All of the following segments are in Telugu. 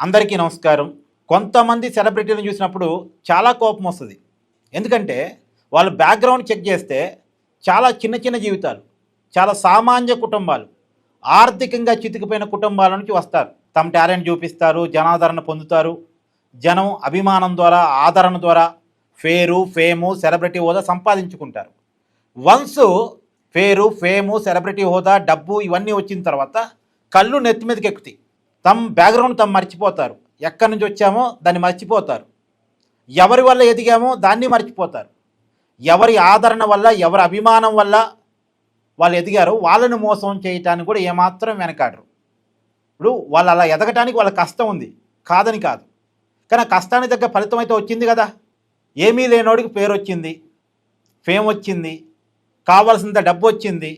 అందరికీ నమస్కారం. కొంతమంది సెలబ్రిటీలను చూసినప్పుడు చాలా కోపం వస్తుంది. ఎందుకంటే వాళ్ళ బ్యాక్గ్రౌండ్ చెక్ చేస్తే చాలా చిన్న చిన్న జీవితాలు, చాలా సామాన్య కుటుంబాలు, ఆర్థికంగా చితికిపోయిన కుటుంబాల నుంచి వస్తారు. తమ టాలెంట్ చూపిస్తారు, జనాదరణ పొందుతారు. జనం అభిమానం ద్వారా, ఆదరణ ద్వారా పేరు, ఫేము, సెలబ్రిటీ హోదా సంపాదించుకుంటారు. వన్స్ పేరు, ఫేము, సెలబ్రిటీ హోదా, డబ్బు ఇవన్నీ వచ్చిన తర్వాత కళ్ళు నెత్తి మీదకి ఎక్కుతాయి. తమ బ్యాక్గ్రౌండ్ తమ మర్చిపోతారు. ఎక్కడి నుంచి వచ్చామో దాన్ని మర్చిపోతారు. ఎవరి వల్ల ఎదిగామో దాన్ని మర్చిపోతారు. ఎవరి ఆదరణ వల్ల, ఎవరి అభిమానం వల్ల వాళ్ళు ఎదిగారో వాళ్ళని మోసం చేయటానికి కూడా ఏమాత్రం వెనకాడరు. ఇప్పుడు వాళ్ళు అలా ఎదగటానికి వాళ్ళ కష్టం ఉంది, కాదని కాదు. కానీ కష్టానికి తగ్గ ఫలితం అయితే వచ్చింది కదా. ఏమీ లేనోడికి పేరు వచ్చింది, ఫేమ్ వచ్చింది, కావాల్సినంత డబ్బు వచ్చింది,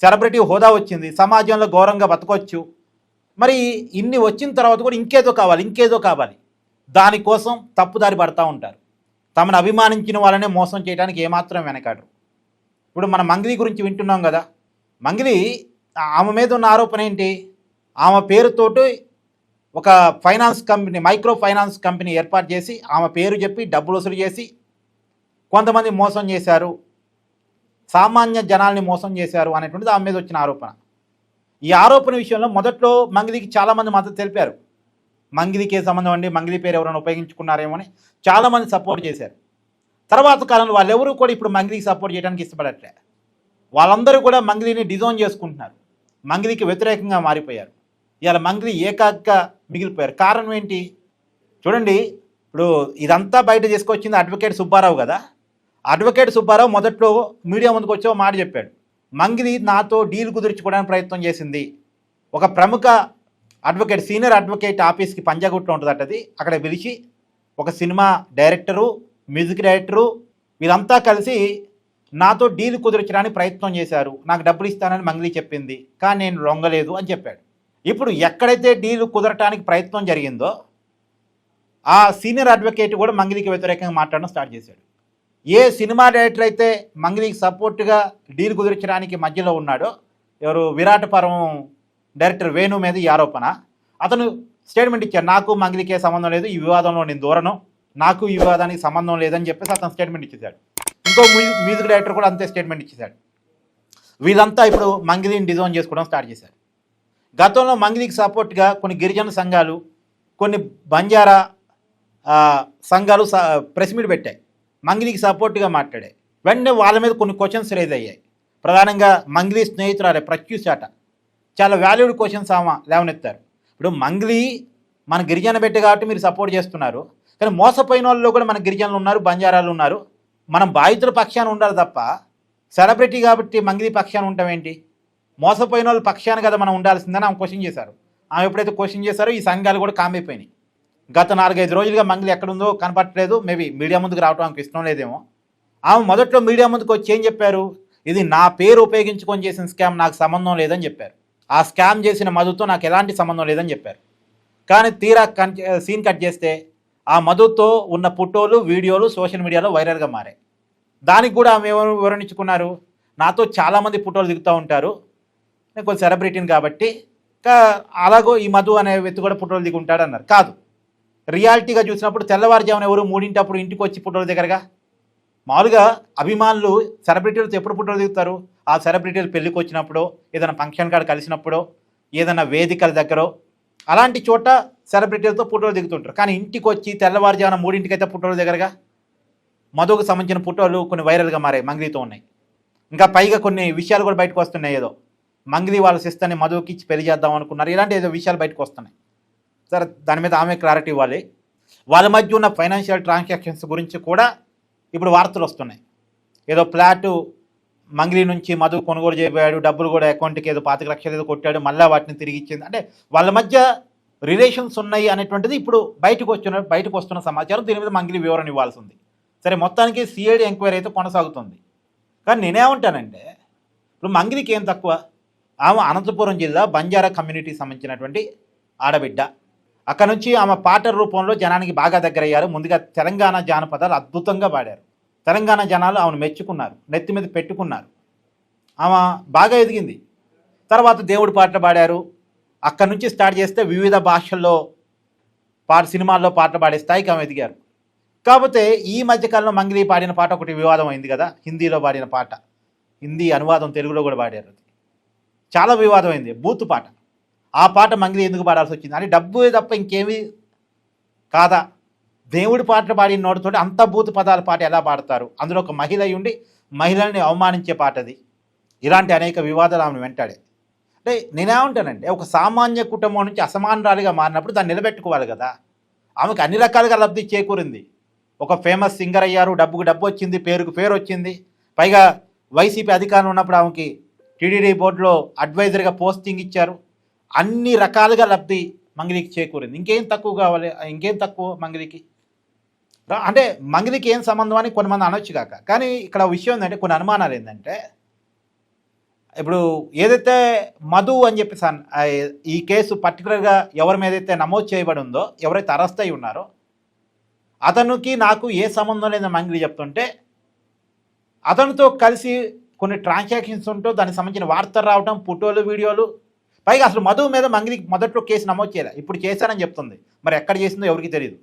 సెలబ్రిటీ హోదా వచ్చింది, సమాజంలో గౌరవంగా బతకొచ్చు. మరి ఇన్ని వచ్చిన తర్వాత కూడా ఇంకేదో కావాలి, ఇంకేదో కావాలి. దానికోసం తప్పుదారి పడతా ఉంటారు. తమను అభిమానించిన వాళ్ళనే మోసం చేయడానికి ఏమాత్రం వెనకాడరు. ఇప్పుడు మన మంగ్లీ గురించి వింటున్నాం కదా. మంగ్లీ, ఆమె మీద ఉన్న ఆరోపణ ఏంటి? ఆమె పేరుతోటి ఒక finance company, micro finance company ఏర్పాటు చేసి ఆమె పేరు చెప్పి డబ్బులు వసూలు చేసి కొంతమంది మోసం చేశారు, సామాన్య జనాల్ని మోసం చేశారు అనేటువంటిది ఆమె మీద వచ్చిన ఆరోపణ. ఈ ఆరోపణ విషయంలో మొదట్లో మంగ్లీకి చాలామంది మద్దతు తెలిపారు. మంగ్లీకే సంబంధం అండి, మంగ్లీ పేరు ఎవరైనా ఉపయోగించుకున్నారేమో అని చాలామంది సపోర్ట్ చేశారు. తర్వాత కాలంలో వాళ్ళెవరూ కూడా ఇప్పుడు మంగ్లీకి సపోర్ట్ చేయడానికి ఇష్టపడట్లే. వాళ్ళందరూ కూడా మంగ్లీని డిజోన్ చేసుకుంటున్నారు, మంగ్లీకి వ్యతిరేకంగా మారిపోయారు. ఇవాళ మంగ్లీ ఏకాగ్గా మిగిలిపోయారు. కారణం ఏంటి చూడండి. ఇప్పుడు ఇదంతా బయట తీసుకొచ్చింది అడ్వకేట్ సుబ్బారావు కదా. అడ్వకేట్ సుబ్బారావు మొదట్లో మీడియా ముందుకు వచ్చి మాట చెప్పాడు. మంగ్లీ నాతో డీల్ కుదుర్చుకోవడానికి ప్రయత్నం చేసింది. ఒక ప్రముఖ అడ్వకేట్, సీనియర్ అడ్వకేట్ ఆఫీస్కి పంజాగుట్లో ఉంటుందటది, అక్కడ పిలిచి ఒక సినిమా డైరెక్టరు, మ్యూజిక్ డైరెక్టరు వీళ్ళంతా కలిసి నాతో డీల్ కుదుర్చడానికి ప్రయత్నం చేశారు. నాకు డబ్బులు ఇస్తానని మంగ్లీ చెప్పింది, కానీ నేను లొంగలేదు అని చెప్పాడు. ఇప్పుడు ఎక్కడైతే డీల్ కుదరటానికి ప్రయత్నం జరిగిందో ఆ సీనియర్ అడ్వకేట్ కూడా మంగ్లీకి వ్యతిరేకంగా మాట్లాడడం స్టార్ట్ చేశాడు. ఏ సినిమా డైరెక్టర్ అయితే మంగ్లీకి సపోర్ట్గా డీల్ కుదిర్చడానికి మధ్యలో ఉన్నాడో, ఎవరు విరాటపురం డైరెక్టర్ వేణు మీద ఈ ఆరోపణ. అతను స్టేట్మెంట్ ఇచ్చాడు, నాకు మంగ్లీకే సంబంధం లేదు, ఈ వివాదంలో నేను దూరను, నాకు ఈ వివాదానికి సంబంధం లేదని చెప్పేసి అతను స్టేట్మెంట్ ఇచ్చేశాడు. ఇంకో మ్యూజిక్ డైరెక్టర్ కూడా అంతే స్టేట్మెంట్ ఇచ్చేశాడు. వీళ్ళంతా ఇప్పుడు మంగ్లీని డిజైన్ చేసుకోవడం స్టార్ట్ చేశారు. గతంలో మంగ్లీకి సపోర్ట్గా కొన్ని గిరిజన సంఘాలు, కొన్ని బంజారా సంఘాలు ప్రెస్ మీట్ పెట్టాయి, మంగ్లీకి సపోర్ట్గా మాట్లాడాయి. వెంటనే వాళ్ళ మీద కొన్ని క్వశ్చన్స్ రేజ్ అయ్యాయి. ప్రధానంగా మంగ్లీ స్నేహితురాలే ప్రత్యూషాట చాలా వాల్యూడ్ క్వశ్చన్స్ ఆమె లేవనెత్తారు. ఇప్పుడు మంగ్లీ మన గిరిజన బిడ్డ కాబట్టి మీరు సపోర్ట్ చేస్తున్నారు, కానీ మోసపోయిన వాళ్ళలో కూడా మన గిరిజనులు ఉన్నారు, బంజారాలు ఉన్నారు. మనం బాధితుల పక్షాన ఉండాలి తప్ప సెలబ్రిటీ కాబట్టి మంగ్లీ పక్షాన ఉంటామేంటి? మోసపోయిన వాళ్ళ పక్షాన కదా మనం ఉండాల్సిందని ఆమె క్వశ్చన్ చేశారు. ఆమె ఎప్పుడైతే క్వశ్చన్ చేశారో ఈ సంఘాలు కూడా కామైపోయినాయి. గత 4-5 రోజులుగా మంగ్లీ ఎక్కడుందో కనపట్టలేదు. మేబీ మీడియా ముందుకు రావడం ఆమెకు ఇష్టం లేదేమో. ఆమె మొదట్లో మీడియా ముందుకు వచ్చి ఏం చెప్పారు? ఇది నా పేరు ఉపయోగించుకొని చేసిన స్కామ్, నాకు సంబంధం లేదని చెప్పారు. ఆ స్కామ్ చేసిన మధుతో నాకు ఎలాంటి సంబంధం లేదని చెప్పారు. కానీ తీరా సీన్ కట్ చేస్తే ఆ మధుతో ఉన్న ఫోటోలు, వీడియోలు సోషల్ మీడియాలో వైరల్గా మారాయి. దానికి కూడా ఆమె వివరణించుకున్నారు, నాతో చాలామంది ఫోటోలు దిగుతూ ఉంటారు, నేను కొంచెం సెలబ్రిటీని కాబట్టి అలాగో ఈ మధు అనే వ్యక్తి కూడా ఫోటోలు దిగుంటాడు అన్నారు. కాదు, రియాలిటీగా చూసినప్పుడు తెల్లవారుజామున ఎవరు 3 ఇంటికి వచ్చి ఫోటోలు దిగరగా. మామూలుగా అభిమానులు సెలబ్రిటీలతో ఎప్పుడు ఫోటోలు దిగుతారు? ఆ సెలబ్రిటీలు పెళ్ళికి వచ్చినప్పుడు, ఏదైనా ఫంక్షన్ కాడ కలిసినప్పుడు, ఏదైనా వేదికల దగ్గర, అలాంటి చోట సెలబ్రిటీలతో ఫోటోలు దిగుతుంటారు. కానీ ఇంటికి వచ్చి తెల్లవారుజామున 3 అయితే ఫోటోలు దిగరగా. మధుకు సంబంధించిన ఫోటోలు కొన్ని వైరల్గా మారాయి, మంగ్లీతో ఉన్నాయి. ఇంకా పైగా కొన్ని విషయాలు కూడా బయటకు వస్తున్నాయి. ఏదో మంగ్లీ వాళ్ళ సిస్టర్ని మధుకి ఇచ్చి పెళ్లి చేద్దాం అనుకున్నారు, ఇలాంటి ఏదో విషయాలు బయటకు వస్తున్నాయి. సరే, దాని మీద ఆమె క్లారిటీ ఇవ్వాలి. వాళ్ళ మధ్య ఉన్న ఫైనాన్షియల్ ట్రాన్సాక్షన్స్ గురించి కూడా ఇప్పుడు వార్తలు వస్తున్నాయి. ఏదో ఫ్లాటు మంగ్లీ నుంచి మధు కొనుగోలు చేయబోయాడు, డబ్బులు కూడా అకౌంట్కి ఏదో 25 లక్షలు ఏదో కొట్టాడు, మళ్ళీ వాటిని తిరిగి ఇచ్చింది. అంటే వాళ్ళ మధ్య రిలేషన్స్ ఉన్నాయి అనేటువంటిది ఇప్పుడు బయటకు వస్తున్న సమాచారం. దీని మీద మంగ్లీ వివరణ ఇవ్వాల్సి ఉంది. సరే, మొత్తానికి సిఐడి ఎంక్వైరీ అయితే కొనసాగుతుంది. కానీ నేనేమంటానంటే, ఇప్పుడు మంగ్లీకి ఏం తక్కువ? ఆమె అనంతపురం జిల్లా బంజారా కమ్యూనిటీకి సంబంధించినటువంటి ఆడబిడ్డ. అక్కడ నుంచి ఆమె పాటల రూపంలో జనానికి బాగా దగ్గరయ్యారు. ముందుగా తెలంగాణ జానపదాలు అద్భుతంగా పాడారు. తెలంగాణ జనాలు ఆమెను మెచ్చుకున్నారు, నెత్తి మీద పెట్టుకున్నారు. ఆమె బాగా ఎదిగింది. తర్వాత దేవుడి పాటలు పాడారు. అక్కడి నుంచి స్టార్ట్ చేస్తే వివిధ భాషల్లో సినిమాల్లో పాటలు పాడే స్థాయికి ఆమె ఎదిగారు. కాకపోతే ఈ మధ్యకాలంలో మంగ్లీ పాడిన పాట ఒకటి వివాదం అయింది కదా, హిందీలో పాడిన పాట, హిందీ అనువాదం తెలుగులో కూడా పాడారు, అది చాలా వివాదం అయింది, బూతు పాట. ఆ పాట మంగ్లీ ఎందుకు పాడాల్సి వచ్చింది అంటే డబ్బు తప్ప ఇంకేమీ కాదా? దేవుడి పాటలు పాడిన నోటితోటి అంత బూతు పదాల పాట ఎలా పాడతారు? అందులో ఒక మహిళ ఉండి మహిళల్ని అవమానించే పాట అది. ఇలాంటి అనేక వివాదాలు ఆమెను వెంటాడే. అంటే నేనేమంటానంటే ఒక సామాన్య కుటుంబం నుంచి అసమానరాలుగా మారినప్పుడు దాన్ని నిలబెట్టుకోవాలి కదా. ఆమెకు అన్ని రకాలుగా లబ్ధి చేకూరింది. ఒక ఫేమస్ సింగర్ అయ్యారు, డబ్బుకు డబ్బు వచ్చింది, పేరుకు పేరు వచ్చింది. పైగా వైసీపీ అధికారం ఉన్నప్పుడు ఆమెకి టీడీడీ బోర్డులో అడ్వైజర్గా పోస్టింగ్ ఇచ్చారు. అన్ని రకాలుగా లబ్ధి మంగ్లీకి చేకూరింది. ఇంకేం తక్కువ కావాలి? ఇంకేం తక్కువ మంగ్లీకి? అంటే మంగ్లీకి ఏం సంబంధం అని కొంతమంది అనొచ్చు కాక, కానీ ఇక్కడ విషయం ఏంటంటే కొన్ని అనుమానాలు ఏంటంటే, ఇప్పుడు ఏదైతే మధు అని చెప్పేసి ఈ కేసు పర్టికులర్గా ఎవరి మీద అయితే నమోదు చేయబడి ఉందో, ఎవరైతే అరెస్ట్ అయి ఉన్నారో అతనికి నాకు ఏ సంబంధం లేదని మంగ్లీ చెప్తుంటే, అతనితో కలిసి కొన్ని ట్రాన్సాక్షన్స్ ఉంటూ దానికి సంబంధించిన వార్తలు రావడం, ఫోటోలు, వీడియోలు, పైగా అసలు మధు మీద మంగ్లీకి మొదట్లో కేసు నమోదు చేయలే, ఇప్పుడు చేశానని చెప్తుంది. మరి ఎక్కడ చేసిందో ఎవరికి తెలియదు.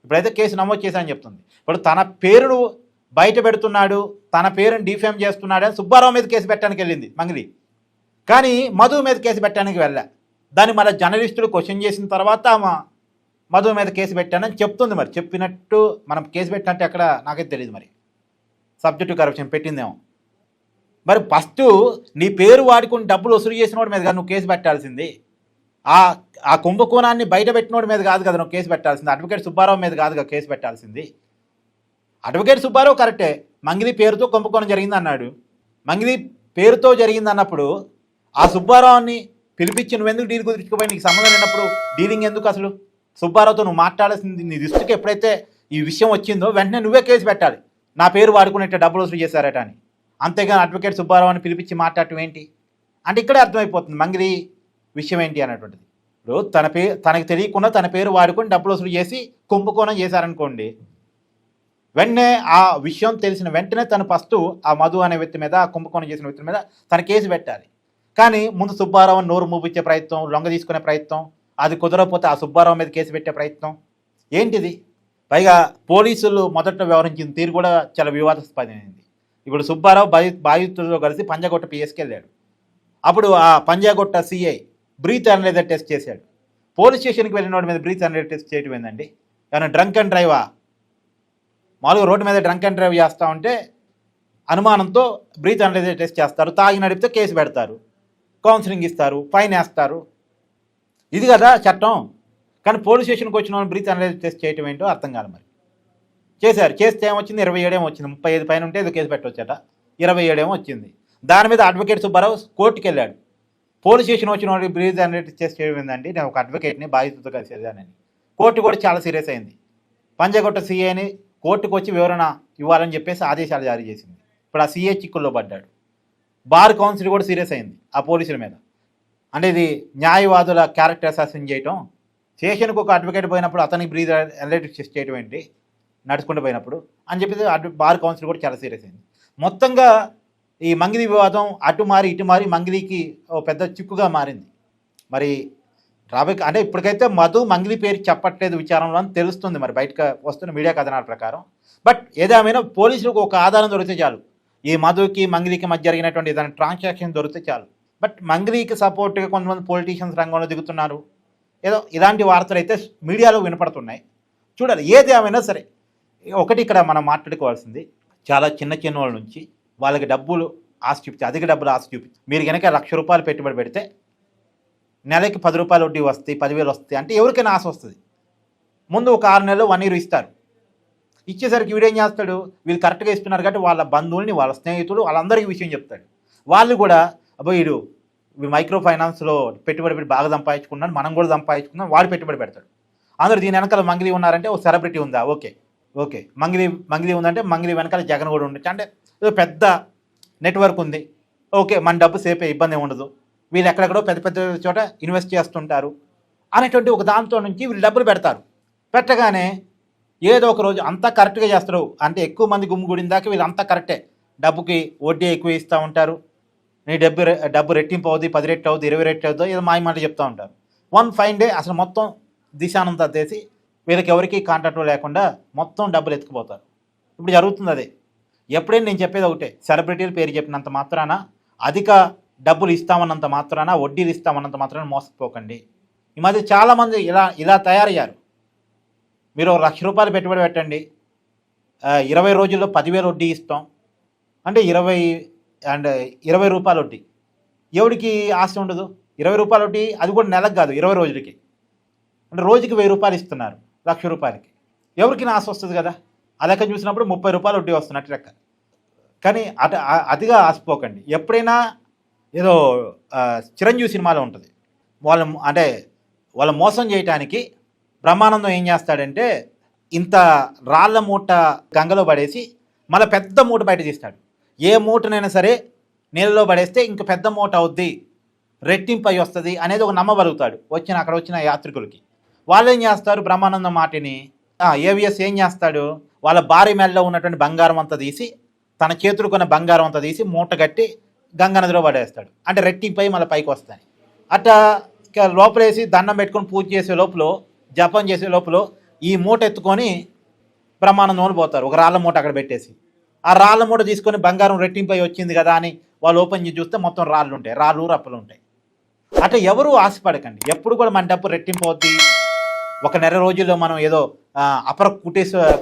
ఇప్పుడైతే కేసు నమోదు చేశానని చెప్తుంది. ఇప్పుడు తన పేరును బయట పెడుతున్నాడు, తన పేరును డిఫేమ్ చేస్తున్నాడు అని సుబ్బారావు మీద కేసు పెట్టడానికి వెళ్ళింది మంగ్లీ. కానీ మధు మీద కేసు పెట్టడానికి వెళ్ళా. దాన్ని మళ్ళీ జర్నలిస్టులు క్వశ్చన్ చేసిన తర్వాత మధు మీద కేసు పెట్టానని చెప్తుంది. మరి చెప్పినట్టు మనం కేసు పెట్టినట్టు ఎక్కడ నాకైతే తెలియదు. మరి సబ్జెక్టు కరప్షన్ పెట్టిందేమో. మరి ఫస్ట్ నీ పేరు వాడుకుని డబ్బులు వసూలు చేసిన వాడి మీద కాదు నువ్వు కేసు పెట్టాల్సింది. ఆ కుంభకోణాన్ని బయట పెట్టినోడి మీద కాదు కదా నువ్వు కేసు పెట్టాల్సింది. అడ్వకేట్ సుబ్బారావు మీద కాదుగా కేసు పెట్టాల్సింది. అడ్వకేట్ సుబ్బారావు కరెక్టే, మంగ్లీ పేరుతో కుంభకోణం జరిగింది అన్నాడు. మంగ్లీ పేరుతో జరిగింది అన్నప్పుడు ఆ సుబ్బారావుని పిలిపించి నువ్వెందుకు డీల్ కుదుర్చుకోపోయి, నీకు సంబంధం లేనప్పుడు డీలింగ్ ఎందుకు? అసలు సుబ్బారావుతో నువ్వు మాట్లాడాల్సింది, నీ దృష్టికి ఎప్పుడైతే ఈ విషయం వచ్చిందో వెంటనే నువ్వే కేసు పెట్టాలి, నా పేరు వాడుకునేట్టు డబ్బులు వసూలు చేశారట అని. అంతేగాని అడ్వకేట్ సుబ్బారావు అని పిలిపించి మాట్లాడటం ఏంటి అంటే ఇక్కడే అర్థమైపోతుంది మంగ్లీ విషయం ఏంటి అనేటువంటిది. ఇప్పుడు తనకు తెలియకుండా తన పేరు వాడుకొని డబ్బులు వసూలు చేసి కుంభకోణం చేశారనుకోండి, వెంటనే ఆ విషయం తెలిసిన వెంటనే తను ఫస్ట్ ఆ మధు అనే వ్యక్తి మీద, ఆ కుంభకోణం చేసిన వ్యక్తి మీద తన కేసు పెట్టాలి. కానీ ముందు సుబ్బారావు నోరు మూపించే ప్రయత్నం, లొంగ తీసుకునే ప్రయత్నం, అది కుదరకపోతే ఆ సుబ్బారావు మీద కేసు పెట్టే ప్రయత్నం ఏంటిది? పైగా పోలీసులు మొదట వ్యవహరించిన తీరు కూడా చాలా వివాదాస్పదమైంది. ఇప్పుడు సుబ్బారావు బాధితులతో కలిసి పంజాగుట్ట పిఎస్కి వెళ్ళాడు. అప్పుడు ఆ Panjagutta CI breath analyser test చేశాడు. పోలీస్ స్టేషన్కి వెళ్ళిన వాడి మీద బ్రీత్ అనలైజర్ టెస్ట్ చేయడం ఏందండి? ఏమైనా డ్రంక్ అండ్ డ్రైవా? మామూలుగా రోడ్డు మీద డ్రంక్ అండ్ డ్రైవ్ చేస్తూ ఉంటే అనుమానంతో బ్రీత్ అనలైజర్ టెస్ట్ చేస్తారు, తాగి నడిపితే కేసు పెడతారు, కౌన్సిలింగ్ ఇస్తారు, ఫైన్ వేస్తారు. ఇది కదా చట్టం. కానీ పోలీస్ స్టేషన్కి వచ్చిన వాళ్ళు బ్రీత్ అనలైజర్ టెస్ట్ చేయడం ఏంటో అర్థం కాదు. మరి చేశారు, చేస్తే ఏమొచ్చింది? 27 ఏమో వచ్చింది. 35 పైన ఉంటే ఏదో కేసు పెట్టవచ్చట, 27 ఏమో వచ్చింది. దాని మీద అడ్వకేట్ సుబ్బారావు కోర్టుకు వెళ్ళాడు. పోలీస్ స్టేషన్ వచ్చిన వాడికి బ్రీత్ అనలైజర్ టెస్ట్ చేయడం ఏందండి, నేను ఒక అడ్వకేట్ని బాధితులతో కలిసి వెళ్ళానని. కోర్టు కూడా చాలా సీరియస్ అయింది. పంజాగుట్ట సీఐని కోర్టుకు వచ్చి వివరణ ఇవ్వాలని చెప్పేసి ఆదేశాలు జారీ చేసింది. ఇప్పుడు ఆ సీఐ చిక్కుల్లో పడ్డాడు. బార్ కౌన్సిల్ కూడా సీరియస్ అయింది ఆ పోలీసుల మీద. అంటే ఇది న్యాయవాదుల క్యారెక్టర్ అసాసిన్ చేయటం. స్టేషన్కి ఒక అడ్వకేట్ పోయినప్పుడు అతనికి బ్రీత్ అనలైజర్ టెస్ట్ చేయడం ఏంటి నడుచుకుంటూ పోయినప్పుడు అని చెప్పేసి బార్ కౌన్సిల్ కూడా చాలా సీరియస్ అయింది. మొత్తంగా ఈ మంగ్లీ వివాదం అటు మారి ఇటు మారి మంగ్లీకి పెద్ద చిక్కుగా మారింది. మరి రాబోయే అంటే ఇప్పటికైతే మధు మంగ్లీ పేరు చెప్పట్లేదు విచారంలో అని తెలుస్తుంది. మరి బయటకు వస్తున్న మీడియా కథనాల ప్రకారం. బట్ ఏదేమైనా పోలీసులకు ఒక ఆధారం దొరికితే చాలు, ఈ మధుకి మంగ్లీకి మధ్య జరిగినటువంటి ఏదైనా ట్రాన్సాక్షన్ దొరికితే చాలు. బట్ మంగ్లీకి సపోర్ట్గా కొంతమంది పొలిటీషియన్స్ రంగంలో దిగుతున్నారు, ఏదో ఇలాంటి వార్తలు అయితే మీడియాలో వినపడుతున్నాయి. చూడాలి ఏది ఏమైనా సరే. ఒకటి ఇక్కడ మనం మాట్లాడుకోవాల్సింది, చాలా చిన్న చిన్న వాళ్ళ నుంచి వాళ్ళకి డబ్బులు ఆశ చూపించి, అధిక డబ్బులు ఆశ చూపించి మీరు కనుక ₹1,00,000 పెట్టుబడి పెడితే నెలకి ₹10 వడ్డీ వస్తాయి, 10,000 వస్తాయి అంటే ఎవరికైనా ఆశ వస్తుంది. ముందు ఒక 6 నెలలు 1 year ఇస్తారు. ఇచ్చేసరికి వీడేం చేస్తాడు, వీళ్ళు కరెక్ట్గా ఇస్తున్నారు కాబట్టి వాళ్ళ బంధువుల్ని, వాళ్ళ స్నేహితులు, వాళ్ళందరికీ విషయం చెప్తాడు. వాళ్ళు కూడా అబ్బో వీడు మైక్రో ఫైనాన్స్లో పెట్టుబడి పెట్టి బాగా సంపాదించుకున్నాడు, మనం కూడా సంపాదించుకున్నాం, వాడు పెట్టుబడి పెడతాడు. అందరూ దీని వెనకాల మంగ్లీ ఉన్నారంటే ఓ సెలబ్రిటీ ఉందా, ఓకే మంగ్లీ ఉందంటే మంగ్లీ వెనకాల జగన్ కూడా ఉండొచ్చు, అంటే పెద్ద నెట్వర్క్ ఉంది, ఓకే మన డబ్బు సేపే, ఇబ్బంది ఉండదు, వీళ్ళు ఎక్కడెక్కడో పెద్ద పెద్ద చోట ఇన్వెస్ట్ చేస్తుంటారు అనేటువంటి ఒక దాంతో నుంచి వీళ్ళు డబ్బులు పెడతారు. పెట్టగానే ఏదో ఒక రోజు అంతా కరెక్ట్గా చేస్తారు, అంటే ఎక్కువ మంది గుమ్మిగూడిన దాకా వీళ్ళు అంతా కరెక్టే, డబ్బుకి వడ్డీ ఎక్కువ ఇస్తూ ఉంటారు, నీ డబ్బు రెట్టింపు అవుతుంది, 10 రెట్లు అవుతుంది, 20 రెట్లు అవుతుంది, ఏదో మాయమాట చెప్తూ ఉంటారు. వన్ ఫైన్ డే అసలు మొత్తం దిశానంతా తీసి వీళ్ళకి ఎవరికి కాంటాక్ట్ లేకుండా మొత్తం డబ్బులు ఎత్తుకుపోతారు. ఇప్పుడు జరుగుతుంది అదే. ఎప్పుడైనా నేను చెప్పేది ఒకటే, సెలబ్రిటీల పేరు చెప్పినంత మాత్రాన, అధిక డబ్బులు ఇస్తామన్నంత మాత్రాన, వడ్డీలు ఇస్తామన్నంత మాత్రాన మోసపోకండి. ఈ మధ్య చాలామంది ఇలా తయారయ్యారు. మీరు ₹1,00,000 పెట్టుబడి పెట్టండి, 20 రోజుల్లో 10,000 వడ్డీ ఇస్తాం అంటే 20 రూపాయల వడ్డీ. ఎవడికి ఆశ ఉండదు? 20 రూపాయల వడ్డీ, అది కూడా నెలకు కాదు, 20 రోజులకి. అంటే రోజుకి ₹1000 ఇస్తున్నారు ₹1,00,000. ఎవరికి ఆశ వస్తుంది కదా? ఆ లెక్క చూసినప్పుడు ₹30 వడ్డీ వస్తున్నట్టు లెక్క. కానీ అతిగా ఆశపోకండి. ఎప్పుడైనా ఏదో చిరంజీవి సినిమాలో ఉంటుంది, వాళ్ళ మోసం చేయటానికి బ్రహ్మానందం ఏం చేస్తాడంటే, ఇంత రాళ్ళ మూట గంగలో పడేసి మళ్ళీ పెద్ద మూట బయట తీస్తాడు. ఏ మూటనైనా సరే నీళ్ళలో పడేస్తే ఇంక పెద్ద మూట అవుద్ది, రెట్టింపు అయి వస్తుంది అనేది ఒక నమ్మబలుగుతాడు అక్కడ వచ్చిన యాత్రికులకి. వాళ్ళు ఏం చేస్తారు, బ్రహ్మానందం మాటిని ఏవిఎస్ ఏం చేస్తాడు, వాళ్ళ భార్య మెడలో ఉన్నటువంటి బంగారం అంతా తీసి, తన చేతులు కొన్న బంగారం అంతా తీసి మూట కట్టి గంగా నదిలో పడేస్తాడు. అంటే రెట్టింపై మళ్ళీ పైకి వస్తాయి. అట్లా లోపలేసి దండం పెట్టుకొని పూజ చేసే లోపల, జపం చేసే లోపల ఈ మూట ఎత్తుకొని బ్రహ్మానందంలో పోతారు. ఒక రాళ్ళ మూట అక్కడ పెట్టేసి, ఆ రాళ్ళ మూట తీసుకొని బంగారం రెట్టింపై వచ్చింది కదా అని వాళ్ళు ఓపెన్ చేసి చూస్తే మొత్తం రాళ్ళు ఉంటాయి, రాళ్ళు రప్పలు ఉంటాయి. అట్లా ఎవరూ ఆశపడకండి. ఎప్పుడు కూడా మన డబ్బు రెట్టింపు అవుద్ది, ఒక నెల రోజుల్లో మనం ఏదో అపర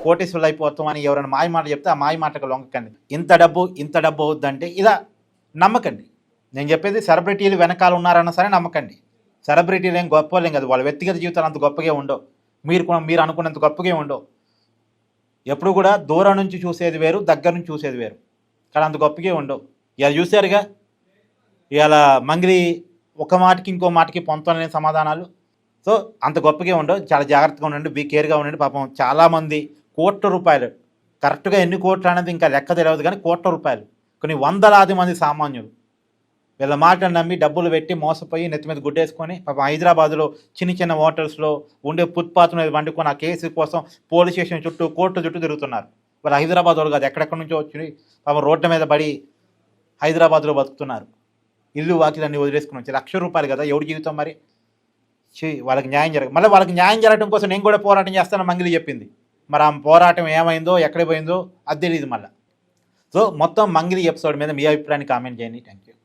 కోటేశ్వరులు అయిపోతాం అని ఎవరైనా మాయ మాట చెప్తే ఆ మాయ మాటకు లొంగకండి. ఇంత డబ్బు అవుద్దంటే ఇలా నమ్మకండి. నేను చెప్పేది సెలబ్రిటీలు వెనకాల ఉన్నారన్నా సరే నమ్మకండి. సెలబ్రిటీలు ఏం గొప్ప వాళ్ళేం కాదు, వాళ్ళ వ్యక్తిగత జీవితాలు అంత గొప్పగా ఉండవు, మీరు అనుకున్నంత గొప్పగా ఉండవు. ఎప్పుడు కూడా దూరం నుంచి చూసేది వేరు, దగ్గర నుంచి చూసేది వేరు, కానీ అంత గొప్పగా ఉండవు. ఇలా చూశారుగా, ఇలా మంగిలి ఒక మాటకి ఇంకో మాటకి పొంతలేని సమాధానాలు. సో అంత గొప్పగా ఉండవు. చాలా జాగ్రత్తగా ఉండండి, బీ కేర్గా ఉండండి. పాపం చాలామంది ₹1,00,00,000, కరెక్ట్గా ఎన్ని కోట్లు అనేది ఇంకా లెక్క తెలియదు, కానీ ₹1,00,00,000 కొన్ని వందలాది మంది సామాన్యులు వీళ్ళ మాటలు నమ్మి డబ్బులు పెట్టి మోసపోయి నెత్తి మీద గుడ్డేసుకొని పాపం హైదరాబాద్లో చిన్న హోటల్స్లో ఉండే ఫుట్పాత్ మీద వండుకొని ఆ కేసు కోసం పోలీస్ స్టేషన్ చుట్టూ, కోర్టు చుట్టూ తిరుగుతున్నారు. వాళ్ళు హైదరాబాద్ వాళ్ళు కాదు, ఎక్కడెక్కడి నుంచో వచ్చి పాపం రోడ్ల మీద పడి హైదరాబాద్లో బతుకుతున్నారు. ఇల్లు వాకిలన్నీ వదిలేసుకుని వచ్చి ₹1,00,000 కదా, ఎవరి జీవితం మరి. వాళ్ళకి న్యాయం జరగదు. మళ్ళీ వాళ్ళకి న్యాయం జరగడం కోసం నేను కూడా పోరాటం చేస్తాను మంగిలి చెప్పింది. మరి ఆ పోరాటం ఏమైందో, ఎక్కడ పోయిందో అది తెలియదు మళ్ళీ. సో మొత్తం మంగిలి ఎపిసోడ్ మీద మీ అభిప్రాయాన్ని కామెంట్ చేయండి. Thank you.